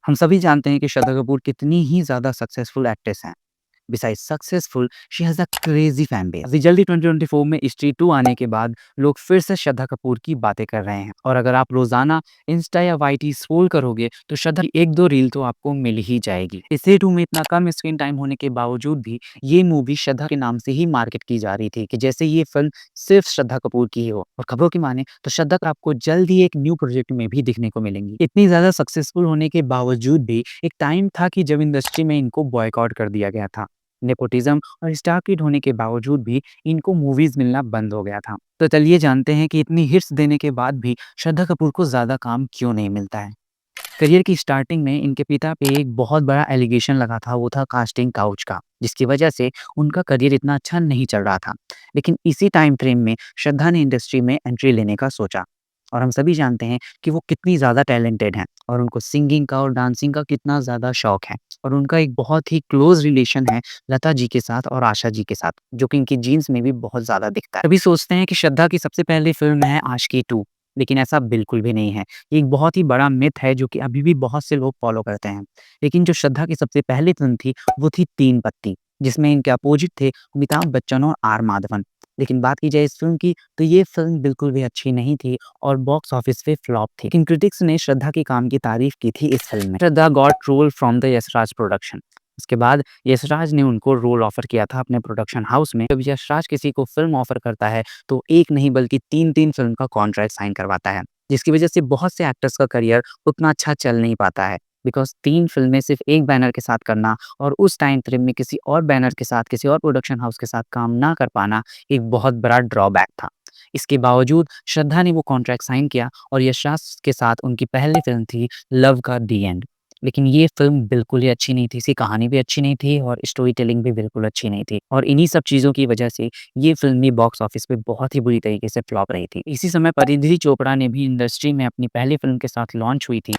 हम सभी जानते हैं कि श्रद्धा कपूर कितनी ही ज़्यादा सक्सेसफुल एक्ट्रेस हैं। Besides successful, she has a crazy fan base. अभी जल्दी 2024 में स्त्री 2 आने के बाद लोग फिर से श्रद्धा कपूर की बातें कर रहे हैं और अगर आप रोज़ाना इंस्टा या वाईटी स्क्रॉल करोगे तो श्रद्धा की 1-2 रील तो आपको मिल ही जाएगी। स्त्री 2 में इतना कम स्क्रीन टाइम होने के बावजूद भी ये मूवी श्रद्धा के नाम से ही मार्केट की जा रही थी कि जैसे ये फ़िल्म सिर्फ़ श्रद्धा कपूर की ही हो और खबरों की माने तो श्रद्धा आपको जल्द ही एक न्यू प्रोजेक्ट में भी दिखने को मिलेंगी। इतनी ज़्यादा सक्सेसफुल होने के बावजूद भी एक टाइम था कि जब इंडस्ट्री में इनको बॉयकॉट कर दिया गया था। नेपोटिज्म और स्टार किड होने के बावजूद भी इनको मूवीज मिलना बंद हो गया था। तो चलिए जानते हैं कि इतनी हिट्स देने के बाद भी श्रद्धा कपूर को ज़्यादा काम क्यों नहीं मिलता है। करियर की स्टार्टिंग में इनके पिता पे एक बहुत बड़ा एलिगेशन लगा था, वो था कास्टिंग काउच का, जिसकी वजह से उनका करियर इतना अच्छा नहीं चल रहा था। लेकिन इसी टाइम फ्रेम में श्रद्धा ने इंडस्ट्री में एंट्री लेने का सोचा और हम सभी जानते हैं कि वो कितनी ज़्यादा टैलेंटेड हैं और उनको सिंगिंग का और डांसिंग का कितना ज़्यादा शौक है और उनका एक बहुत ही क्लोज रिलेशन है लता जी के साथ और आशा जी के साथ, जो कि इनकी जीन्स में भी बहुत ज़्यादा दिखता है। अभी सोचते हैं कि श्रद्धा की सबसे पहली फिल्म है आशिकी 2, लेकिन ऐसा बिल्कुल भी नहीं है। ये एक बहुत ही बड़ा मिथ है जो कि अभी भी बहुत से लोग फॉलो करते हैं। लेकिन जो श्रद्धा की सबसे पहली फिल्म थी वो थी तीन पत्ती, जिसमें इनके अपोजिट थे अमिताभ बच्चन और आर माधवन। लेकिन बात की जाए इस फिल्म की तो ये फिल्म बिल्कुल भी अच्छी नहीं थी और बॉक्स ऑफिस पे फ्लॉप थी। लेकिन क्रिटिक्स ने श्रद्धा के काम की तारीफ की थी इस फिल्म में। Shraddha got role from the Yashraj production. उसके बाद यशराज ने उनको रोल ऑफर किया था अपने प्रोडक्शन हाउस में। जब यशराज किसी को फिल्म ऑफर करता है तो एक नहीं बल्कि तीन तीन फिल्म का कॉन्ट्रैक्ट साइन करवाता है, जिसकी वजह से बहुत से एक्टर्स का करियर उतना अच्छा चल नहीं पाता है। बिकॉज तीन फिल्में सिर्फ एक बैनर के साथ करना और उस टाइम फ्रेम में किसी और बैनर के साथ किसी और प्रोडक्शन हाउस के साथ काम ना कर पाना एक बहुत बड़ा ड्रॉबैक था। इसके बावजूद श्रद्धा ने वो कॉन्ट्रैक्ट साइन किया और यशराज के साथ उनकी पहली फिल्म थी लव का दी एंड। लेकिन ये फ़िल्म बिल्कुल ही अच्छी नहीं थी, इसकी कहानी भी अच्छी नहीं थी और स्टोरी टेलिंग भी बिल्कुल अच्छी नहीं थी और इन्हीं सब चीज़ों की वजह से ये फ़िल्म भी बॉक्स ऑफिस पे बहुत ही बुरी तरीके से फ्लॉप रही थी। इसी समय परिधि चोपड़ा ने भी इंडस्ट्री में अपनी पहली फ़िल्म के साथ लॉन्च हुई थी,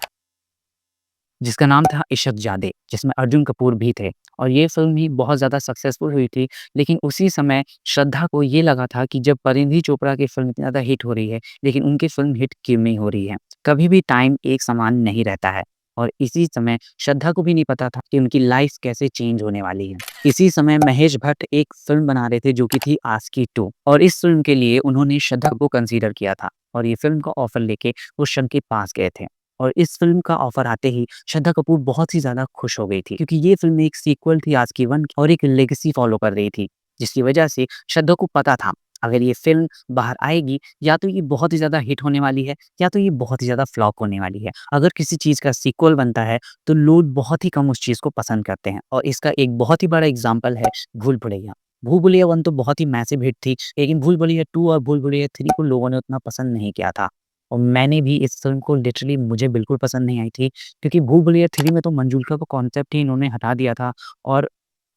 जिसका नाम था इशक ज़ादे, जिसमें अर्जुन कपूर भी थे और ये फ़िल्म भी बहुत ज़्यादा सक्सेसफुल हुई थी। लेकिन उसी समय श्रद्धा को ये लगा था कि जब परिधि चोपड़ा की फ़िल्म इतनी ज़्यादा हिट हो रही है, लेकिन उनकी फ़िल्म हिट क्यों नहीं हो रही है? कभी भी टाइम एक समान नहीं रहता है और इसी समय श्रद्धा को भी नहीं पता था कि उनकी लाइफ़ कैसे चेंज होने वाली है। इसी समय महेश भट्ट एक फ़िल्म बना रहे थे जो कि थी आस्की 2 और इस फ़िल्म के लिए उन्होंने श्रद्धा को कंसीडर किया था और ये फ़िल्म का ऑफ़र लेके वो शं के पास गए थे। और इस फ़िल्म का ऑफ़र आते ही श्रद्धा कपूर बहुत ही ज़्यादा खुश हो गई थी, क्योंकि ये फ़िल्म एक सीक्वल थी आस्की 1 की और एक लेगेसी फ़ॉलो कर रही थी, जिसकी वजह से श्रद्धा को पता था अगर ये फ़िल्म बाहर आएगी या तो ये बहुत ही ज़्यादा हिट होने वाली है या तो ये बहुत ही ज़्यादा फ्लॉप होने वाली है। अगर किसी चीज़ का सीक्वल बनता है तो लोग बहुत ही कम उस चीज़ को पसंद करते हैं और इसका एक बहुत ही बड़ा एग्ज़ाम्पल है भूल भुलैया। भूल भुलैया 1 तो बहुत ही मैसिव हिट थी, लेकिन भूल भुलैया 2 और भूल भुलैया 3 को लोगों ने उतना पसंद नहीं किया था। और मैंने भी इस फ़िल्म को लिटरली मुझे बिल्कुल पसंद नहीं आई थी, क्योंकि भूल भुलैया 3 में तो मंजूलका का कॉन्सेप्ट ही इन्होंने हटा दिया था और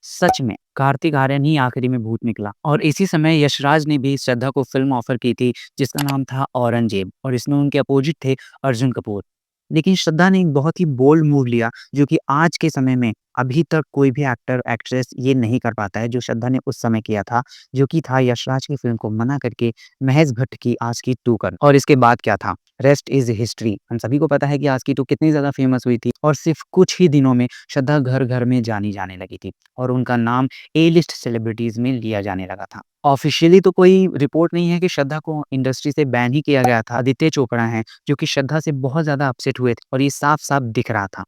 सच में कार्तिक आर्यन ही आखिरी में भूत निकला। और इसी समय यशराज ने भी श्रद्धा को फ़िल्म ऑफ़र की थी जिसका नाम था औरंगज़ेब और इसमें उनके अपोजिट थे अर्जुन कपूर। लेकिन श्रद्धा ने एक बहुत ही बोल्ड मूव लिया जो कि आज के समय में अभी तक कोई भी एक्टर एक्ट्रेस ये नहीं कर पाता है जो श्रद्धा ने उस समय किया था, जो कि था यशराज की फ़िल्म को मना करके महेश भट्ट की आस्की 2 करना। और इसके बाद क्या था, रेस्ट इज़ हिस्ट्री। हम सभी को पता है कि आस्की 2 कितनी ज़्यादा फ़ेमस हुई थी और सिर्फ़ कुछ ही दिनों में श्रद्धा घर-घर में जानी जाने लगी थी और उनका नाम ए लिस्ट सेलिब्रिटीज़ में लिया जाने लगा था। ऑफ़िशियली तो कोई रिपोर्ट नहीं है कि श्रद्धा को इंडस्ट्री से बैन ही किया गया था। आदित्य चोपड़ा हैं जो कि श्रद्धा से बहुत ज़्यादा अपसेट हुए थे और ये साफ-साफ दिख रहा था।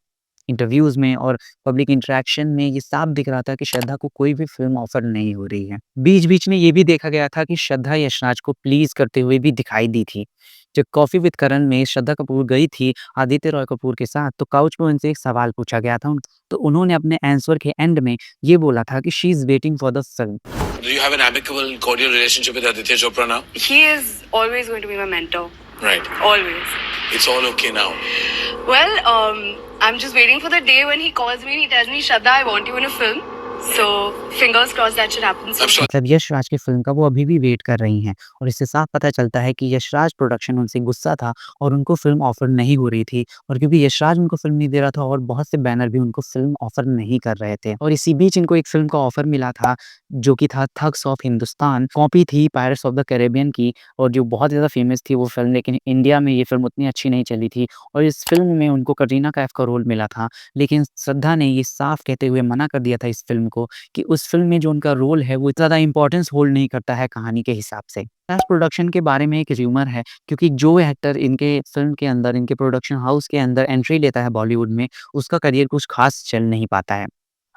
इंटरव्यूज़ में और पब्लिक इंटरैक्शन में ये साफ दिख रहा था कि श्रद्धा को कोई भी फ़िल्म ऑफ़र नहीं हो रही है। बीच-बीच में ये भी देखा गया था कि श्रद्धा यशराज को प्लीज़ करते हुए भी दिखाई दी थी। जब कॉफ़ी विद करण में श्रद्धा कपूर गई थी आदित्य रॉय कपूर के साथ, तो काउच पे उनसे एक सवाल पूछा गया था, तो उन्होंने अपने आंसर के एंड में ये बोला था कि she is waiting for the film. Do you have an amicable, cordial relationship with Aditya Chopra now? He is always going to be my mentor. Right. Always. It's all okay now. Well, I'm just waiting for the day when he calls me and he tells me, Shraddha, I want you in a film. So fingers crossed that should happen soon. I'm sure मतलब यश राज की film का वो अभी भी wait कर रही हैं और इससे साफ पता चलता है कि यश राज प्रोडक्शन उनसे गुस्सा था और उनको फ़िल्म ऑफ़र नहीं हो रही थी और क्योंकि यश राज उनको फ़िल्म नहीं दे रहा था और बहुत से बैनर भी उनको फ़िल्म ऑफ़र नहीं कर रहे थे और इसी बीच इनको एक फ़िल्म का ऑफ़र मिला था, जो कि था थग्स ऑफ हिंदुस्तान। कॉपी थी पायरेट्स ऑफ द कैरेबियन की और जो बहुत ज़्यादा फ़ेमस थी वो फ़िल्म, लेकिन इंडिया में ये फ़िल्म उतनी अच्छी नहीं चली थी और इस फ़िल्म में उनको कटरीना कैफ का रोल मिला था। लेकिन श्रद्धा ने ये साफ कहते हुए मना कर दिया था इस फ़िल्म को कि उस फ़िल्म में जो उनका रोल है वो ज़्यादा इम्पोर्टेंस होल्ड नहीं करता है कहानी के हिसाब से। फ्लैश प्रोडक्शन के बारे में एक र्यूमर है क्योंकि जो एक्टर इनके फ़िल्म के अंदर, इनके प्रोडक्शन हाउस के अंदर एंट्री लेता है बॉलीवुड में, उसका करियर कुछ ख़ास चल नहीं पाता है।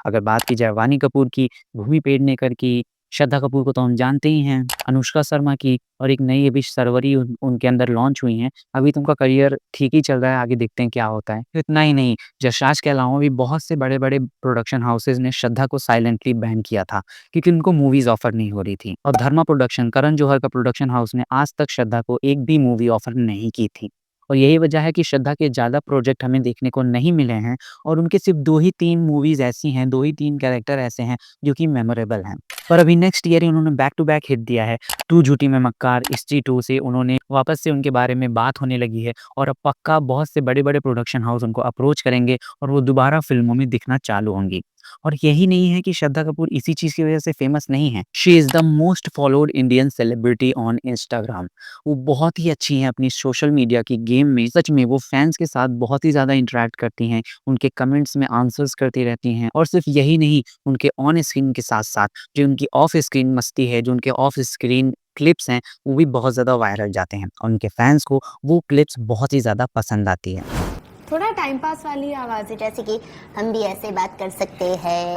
अगर बात की जाए वानी कपूर की, भूमि पेडनेकर की, श्रद्धा कपूर को तो हम जानते ही हैं, अनुष्का शर्मा की और एक नई अभी शर्वरी उनके अंदर लॉन्च हुई हैं। अभी तो उनका करियर ठीक ही चल रहा है, आगे देखते हैं क्या होता है। इतना ही नहीं, यशराज के अलावा भी बहुत से बड़े-बड़े प्रोडक्शन हाउसेज़ ने श्रद्धा को साइलेंटली बैन किया था क्योंकि उनको मूवीज़ ऑफ़र नहीं हो रही थी और धर्मा प्रोडक्शन, करण जौहर का प्रोडक्शन हाउस ने आज तक श्रद्धा को एक भी मूवी ऑफ़र नहीं की थी। और यही वजह है कि श्रद्धा के ज़्यादा प्रोजेक्ट हमें देखने को नहीं मिले हैं और उनके सिर्फ़ 2 ही 3 मूवीज़ ऐसी हैं, 2 ही 3 कैरेक्टर ऐसे हैं जो कि मेमोरेबल हैं। पर अभी नेक्स्ट ईयर ही उन्होंने बैक टू बैक हिट दिया है। तू झूठी मैं मक्कार, स्त्री 2 से उन्होंने वापस से उनके बारे में बात होने लगी है और अब पक्का बहुत से बड़े-बड़े प्रोडक्शन हाउस उनको अप्रोच करेंगे और वो दोबारा फ़िल्मों में दिखना चालू होंगी। और यही नहीं है कि श्रद्धा कपूर इसी चीज़ की वज़ह से फ़ेमस नहीं है। She is the most followed Indian celebrity on Instagram. वो बहुत ही अच्छी हैं अपनी सोशल मीडिया की गेम में। सच में वो फैन्स के साथ बहुत ही ज़्यादा इंटरैक्ट करती हैं, उनके कमेंट्स में आंसर्स करती रहती हैं और सिर्फ़ यही नहीं, उनके ऑन स्क्रीन के साथ-साथ जो उनकी ऑफ स्क्रीन मस्ती है, जो उनके ऑफ स्क्रीन क्लिप्स हैं, वो भी बहुत ज़्यादा वायरल जाते हैं और उनके फैन्स को वो क्लिप्स बहुत ही ज़्यादा पसंद आती है। थोड़ा टाइम पास वाली आवाज़ है, जैसे कि हम भी ऐसे बात कर सकते हैं।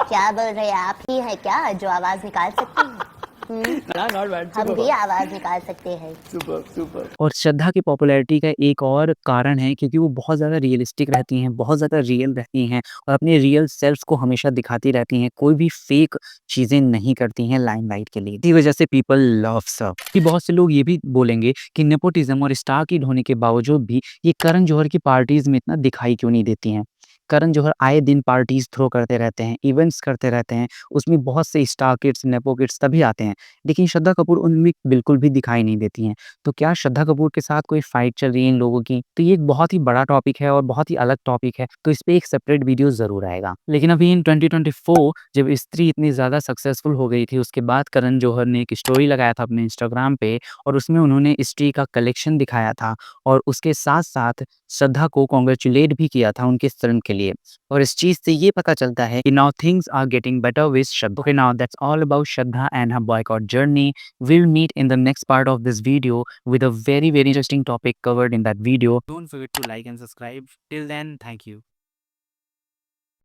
क्या बोल रहे हैं, आप ही हैं क्या जो आवाज़ निकाल सकते हैं? हम भी आवाज़ निकाल सकते हैं। और श्रद्धा की पॉपुलैरिटी का एक और कारण है क्योंकि वो बहुत ज़्यादा रियलिस्टिक रहती हैं, बहुत ज़्यादा रियल रहती हैं और अपने रियल सेल्फ को हमेशा दिखाती रहती हैं, कोई भी फेक चीज़ें नहीं करती हैं लाइमलाइट के लिए। इसी वजह से पीपल लव्स हर। कि बहुत से लोग ये भी बोलेंगे कि नेपोटिज़्म और स्टार किड होने के बावजूद भी ये करण जौहर की पार्टीज़ में इतना दिखाई क्यों नहीं देती हैं? करण जौहर आए दिन पार्टीज़ थ्रो करते रहते हैं, इवेंट्स करते रहते हैं, उसमें बहुत से स्टार किड्स, नेपो किड्स तभी आते हैं। लेकिन श्रद्धा कपूर उनमें बिल्कुल भी दिखाई नहीं देती हैं। तो क्या श्रद्धा कपूर के साथ कोई फाइट चल रही है इन लोगों की? तो ये एक बहुत ही बड़ा टॉपिक है और बहुत ही अलग टॉपिक है, तो इस पे एक सेपरेट वीडियो ज़रूर आएगा। लेकिन अभी इन 2024 जब स्त्री इतनी ज़्यादा सक्सेसफुल हो गई थी, उसके बाद करण जौहर ने एक स्टोरी लगाया था अपने इंस्टाग्राम पे और उसमें उन्होंने स्त्री का कलेक्शन दिखाया था और उसके साथ-साथ श्रद्धा को कांग्रेचुलेट भी किया था उनकी इस फ़िल्म के लिए। और इस चीज़ से ये पता चलता है कि now things are getting better with Shraddha. Okay, now that's all about Shraddha and her boycott journey. We'll meet in the next part of this video with a very interesting topic covered in that video. Don't forget to like and subscribe. Till then, thank you.